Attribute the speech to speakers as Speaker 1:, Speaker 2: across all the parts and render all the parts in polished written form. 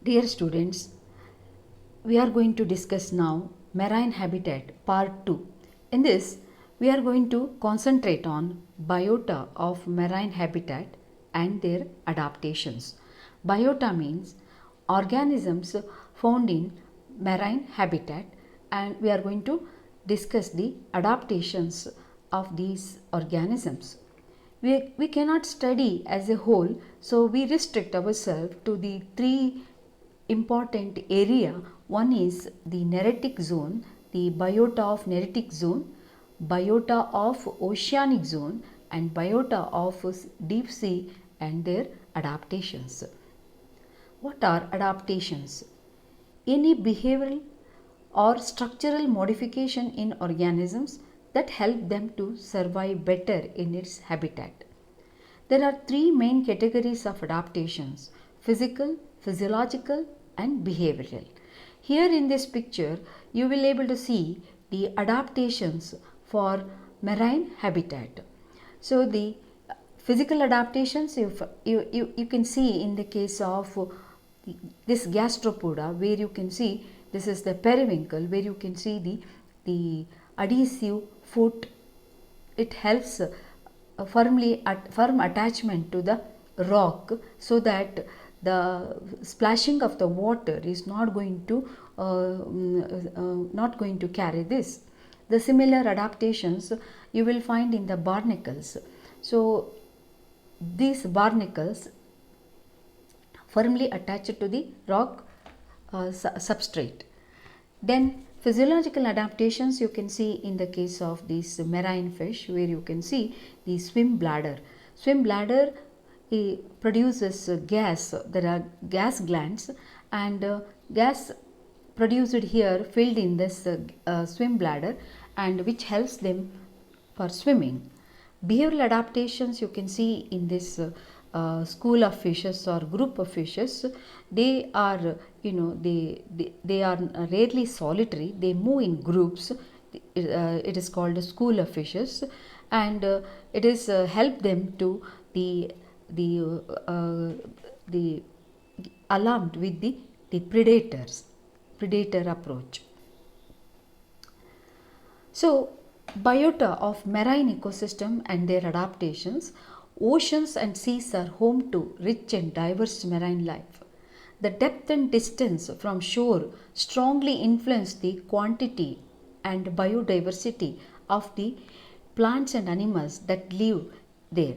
Speaker 1: Dear students, we are going to discuss now marine habitat part 2. In this, we are going to concentrate on biota of marine habitat and their adaptations. Biota means organisms found in marine habitat, and we are going to discuss the adaptations of these organisms. We cannot study as a whole, so we restrict ourselves to the three important area. One is the Neretic zone, the biota of Neretic zone, biota of oceanic zone, and biota of deep sea and their adaptations. What are adaptations? Any behavioral or structural modification in organisms that help them to survive better in its habitat. There are three main categories of adaptations: physical, physiological, and behavioral. Here in this picture, you will able to see the adaptations for marine habitat. So the physical adaptations you can see in the case of this gastropoda, where you can see this is the periwinkle, where you can see the adhesive foot. It helps firm attachment to the rock, so that the splashing of the water is not going to carry this. The similar adaptations you will find in the barnacles. So these barnacles firmly attached to the rock substrate. Then physiological adaptations you can see in the case of these marine fish, where you can see the swim bladder. Swim bladder produces gas. There are gas glands, and gas produced here filled in this swim bladder, and which helps them for swimming. Behavioral adaptations you can see in this school of fishes or group of fishes. They are they are rarely solitary. They move in groups. It is called a school of fishes, and it is help them to the the alarmed with the predator approach. So, biota of marine ecosystem and their adaptations. Oceans and seas are home to rich and diverse marine life. The depth and distance from shore strongly influence the quantity and biodiversity of the plants and animals that live there.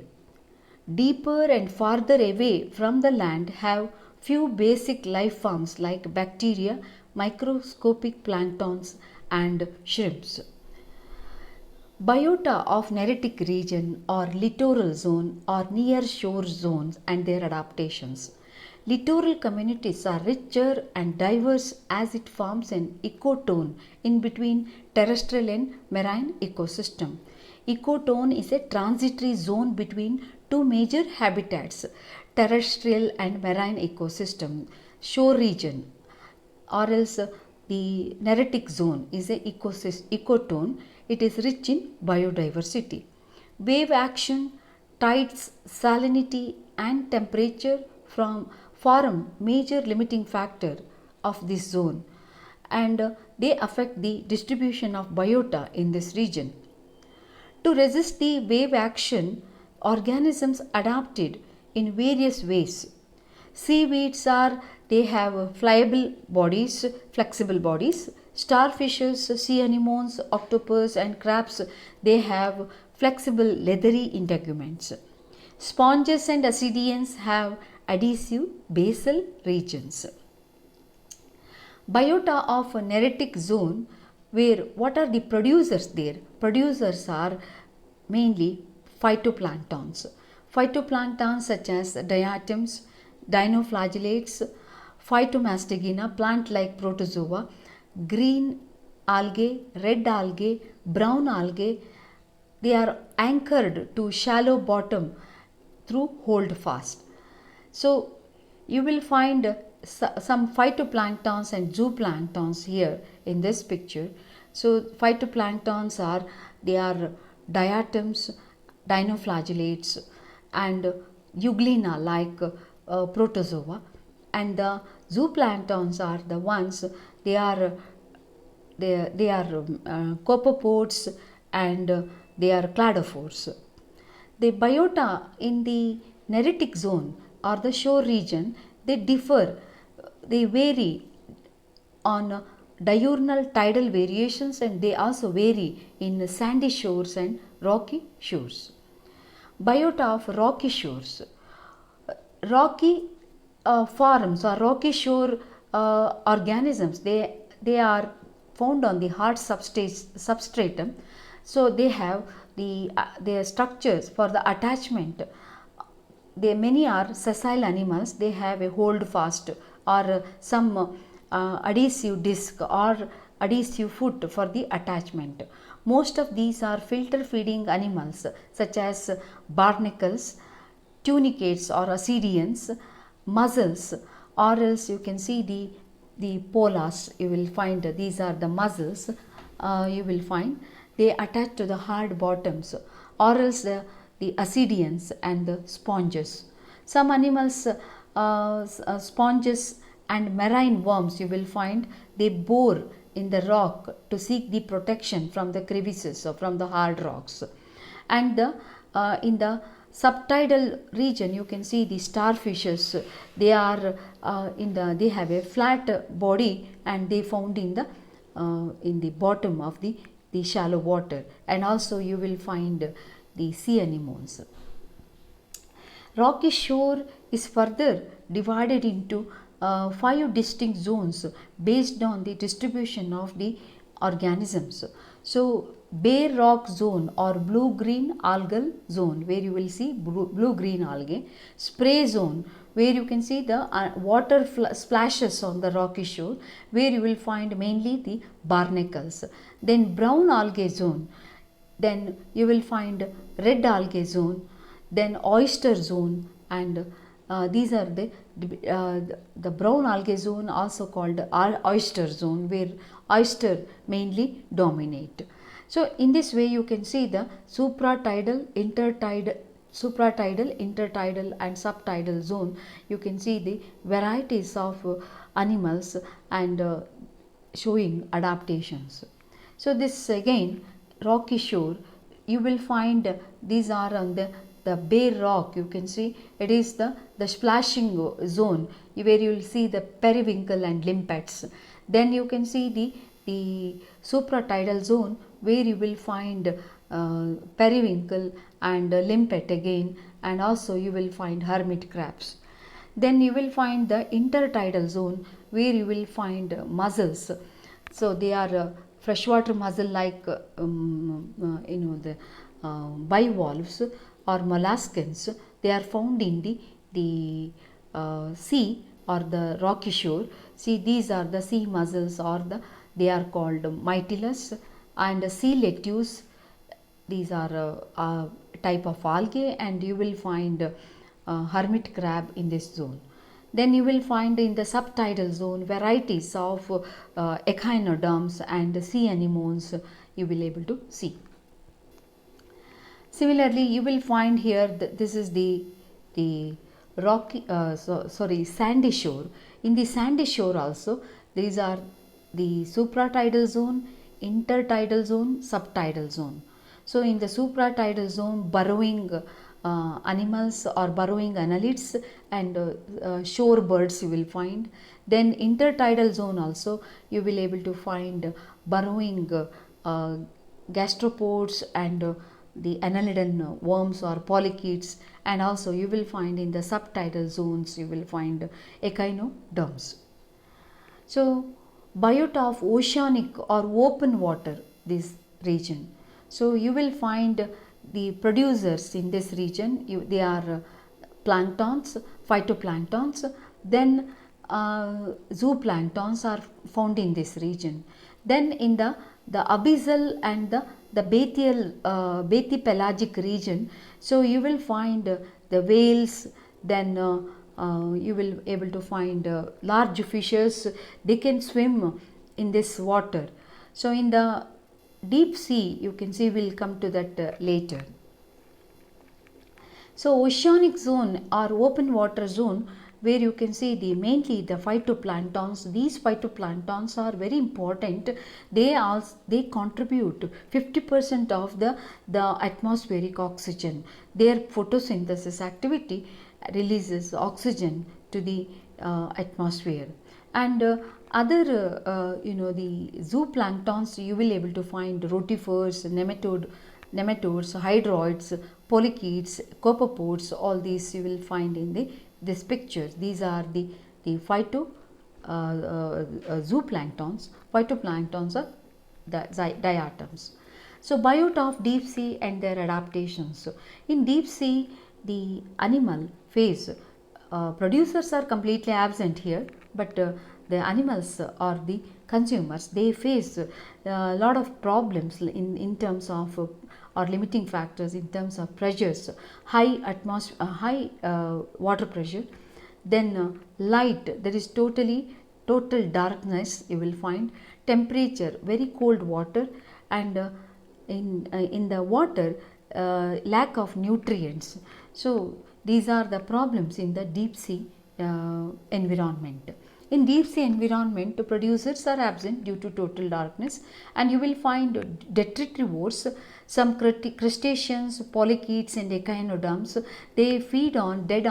Speaker 1: Deeper and farther away from the land have few basic life forms like bacteria, microscopic planktons, and shrimps. Biota of Neretic region or littoral zone or near shore zones and their adaptations. Littoral communities are richer and diverse as it forms an ecotone in between terrestrial and marine ecosystem. Ecotone is a transitory zone between two major habitats, terrestrial and marine ecosystem. Shore region, or else the Neretic zone is a ecotone. It is rich in biodiversity. Wave action, tides, salinity, and temperature form major limiting factor of this zone, and they affect the distribution of biota in this region. To resist the wave action, organisms adapted in various ways. Seaweeds they have flexible bodies. Starfishes, sea anemones, octopus, and crabs, they have flexible leathery integuments. Sponges and ascidians have adhesive basal regions. Biota of a Neretic zone, where what are the producers there? Producers are mainly phytoplanktons. Phytoplanktons such as diatoms, dinoflagellates, Phytomastagina, plant-like protozoa, green algae, red algae, brown algae, they are anchored to shallow bottom through holdfast. So you will find some phytoplanktons and zooplanktons here in this picture. So phytoplanktons they are diatoms, dinoflagellates, and euglena like protozoa. and the zooplanktons are the ones, they are copepods, and they are cladophores. The biota in the neritic zone or the shore region, they differ, they vary on diurnal tidal variations, and they also vary in sandy shores and rocky shores. Biota of rocky shores. Rocky forms or rocky shore organisms, they are found on the hard substratum, so they have their structures for the attachment. They many are sessile animals, they have a hold fast or some adhesive disc or adhesive foot for the attachment. Most of these are filter feeding animals such as barnacles, tunicates or ascidians, mussels, or else you can see the pollas, you will find these are the mussels, you will find they attach to the hard bottoms, or else the ascidians and the sponges. Some animals, sponges and marine worms, you will find they bore in the rock to seek the protection from the crevices or from the hard rocks. And in the subtidal region, you can see the starfishes, they are they have a flat body, and they found in the bottom of the shallow water, and also you will find the sea anemones. Rocky shore is further divided into 5 distinct zones based on the distribution of the organisms. So, bare rock zone or blue green algal zone, where you will see blue green algae, spray zone, where you can see the water splashes on the rocky shore, where you will find mainly the barnacles. Then brown algae zone, then you will find red algae zone, then oyster zone, and these are the brown algae zone, also called oyster zone, where oyster mainly dominate. So in this way you can see the supratidal, intertidal and subtidal zone. You can see the varieties of animals and showing adaptations. So this again rocky shore, you will find these are on the bare rock, you can see it is the splashing zone where you will see the periwinkle and limpets. Then you can see the supratidal zone, where you will find periwinkle and limpet again, and also you will find hermit crabs. Then you will find the intertidal zone, where you will find mussels. So they are freshwater mussel like the bivalves or molluscans. They are found in the sea or the rocky shore. See, these are the sea mussels, or they are called mytilus, and sea lettuce. These are a type of algae, and you will find hermit crab in this zone. Then you will find in the subtidal zone varieties of echinoderms and sea anemones you will able to see. Similarly, you will find here this is the rocky sandy shore. In the sandy shore also, these are the supratidal zone, intertidal zone, subtidal zone. So in the supratidal zone, burrowing animals or burrowing annelids and shore birds you will find. Then intertidal zone also you will able to find burrowing gastropods and the annelidan worms or polychaetes, and also you will find in the subtidal zones you will find echinoderms. So biota of oceanic or open water, this region. So you will find the producers in this region, they are planktons, phytoplanktons, then zooplanktons are found in this region. Then in the abyssal and the bathypelagic region, so you will find the whales, then you will able to find large fishes, they can swim in this water. So in the deep sea, you can see, we'll come to that later. So oceanic zone or open water zone, where you can see mainly the phytoplanktons. These phytoplanktons are very important. They contribute 50% of the atmospheric oxygen. Their photosynthesis activity releases oxygen to the atmosphere. And other the zooplanktons, you will able to find rotifers, nematodes, hydroids, polychaetes, copepods. All these you will find in this picture. These are the zooplanktons. Phytoplanktons are the diatoms. So biota of deep sea and their adaptations. So in deep sea, the animal phase, producers are completely absent here, but the animals or the consumers, they face a lot of problems in terms of or limiting factors in terms of pressures, high water pressure, then light, there is total darkness you will find, temperature, very cold water, and in the water, lack of nutrients. So these are the problems in the deep sea environment. In deep sea environment, producers are absent due to total darkness, and you will find detritivores, some crustaceans, polychaetes and echinoderms. They feed on dead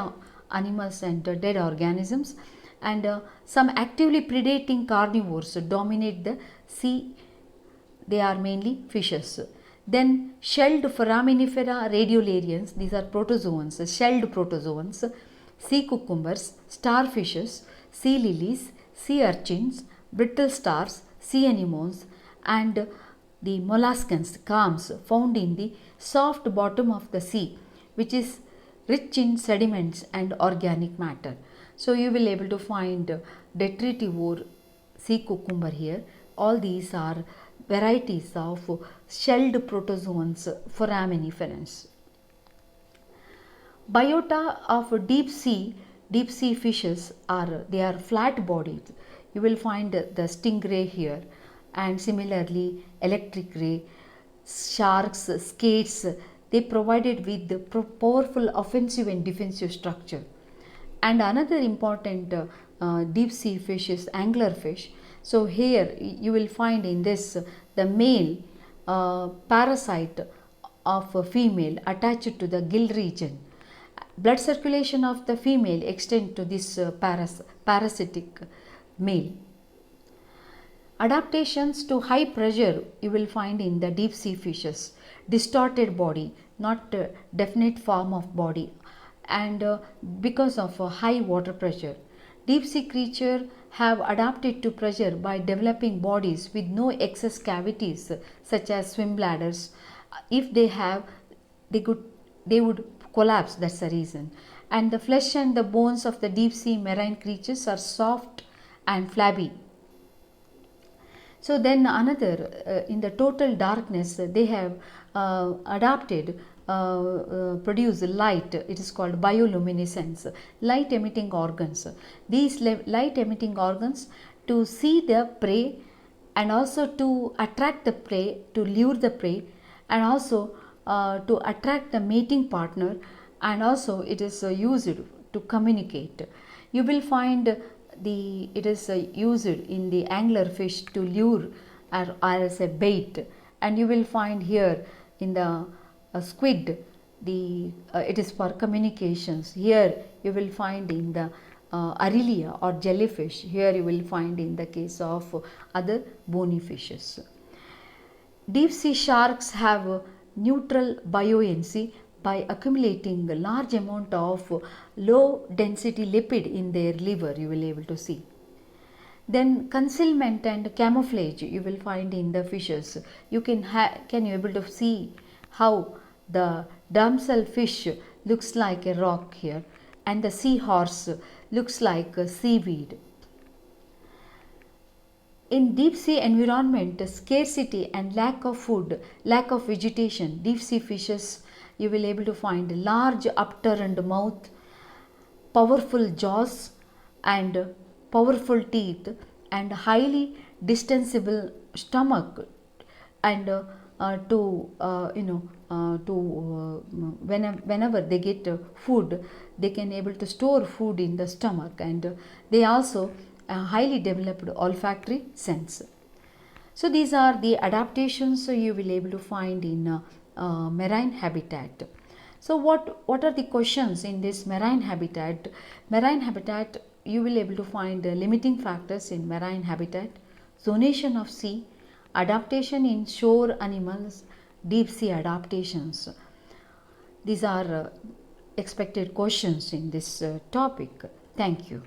Speaker 1: animals and dead organisms, and some actively predating carnivores dominate the sea. They are mainly fishes. Then shelled foraminifera radiolarians, these are protozoans, shelled protozoans, sea cucumbers, starfishes, sea lilies, sea urchins, brittle stars, sea anemones, and the molluscans, clams, found in the soft bottom of the sea, which is rich in sediments and organic matter. So you will able to find detritivore sea cucumber here. All these are varieties of shelled protozoans foraminiferans. Biota of deep sea fishes are, they are flat bodied. You will find the stingray here, and similarly electric ray, sharks, skates. They provided with the powerful offensive and defensive structure. And another important deep sea fish is anglerfish. So here you will find in this the male parasite of a female attached to the gill region. Blood circulation of the female extend to this parasitic male. Adaptations to high pressure you will find in the deep sea fishes. Distorted body, not definite form of body, and because of high water pressure. Deep sea creatures have adapted to pressure by developing bodies with no excess cavities such as swim bladders. If they have, they would collapse, that's the reason. And the flesh and the bones of the deep sea marine creatures are soft and flabby. So then another, in the total darkness, they have adapted produce light. It is called bioluminescence, light emitting organs. These light emitting organs to see the prey, and also to attract the prey, to lure the prey, and also to attract the mating partner, and also it is used to communicate. You will find it is used in the anglerfish to lure or as a bait, and you will find here in the squid it is for communications. Here you will find in the Aurelia or jellyfish. Here you will find in the case of other bony fishes. Deep sea sharks have neutral buoyancy by accumulating a large amount of low density lipid in their liver, you will be able to see. Then concealment and camouflage you will find in the fishes. You can you able to see how the damsel fish looks like a rock here, and the seahorse looks like a seaweed. In deep sea environment, scarcity and lack of food, lack of vegetation, deep sea fishes you will able to find large upturned mouth, powerful jaws and powerful teeth, and highly distensible stomach, and whenever they get food, they can able to store food in the stomach, and they also highly developed olfactory sense. So these are the adaptations you will able to find in marine habitat. So what are the questions in this marine habitat? Marine habitat, you will able to find limiting factors in marine habitat, zonation of sea, adaptation in shore animals, deep sea adaptations. These are expected questions in this topic. Thank you.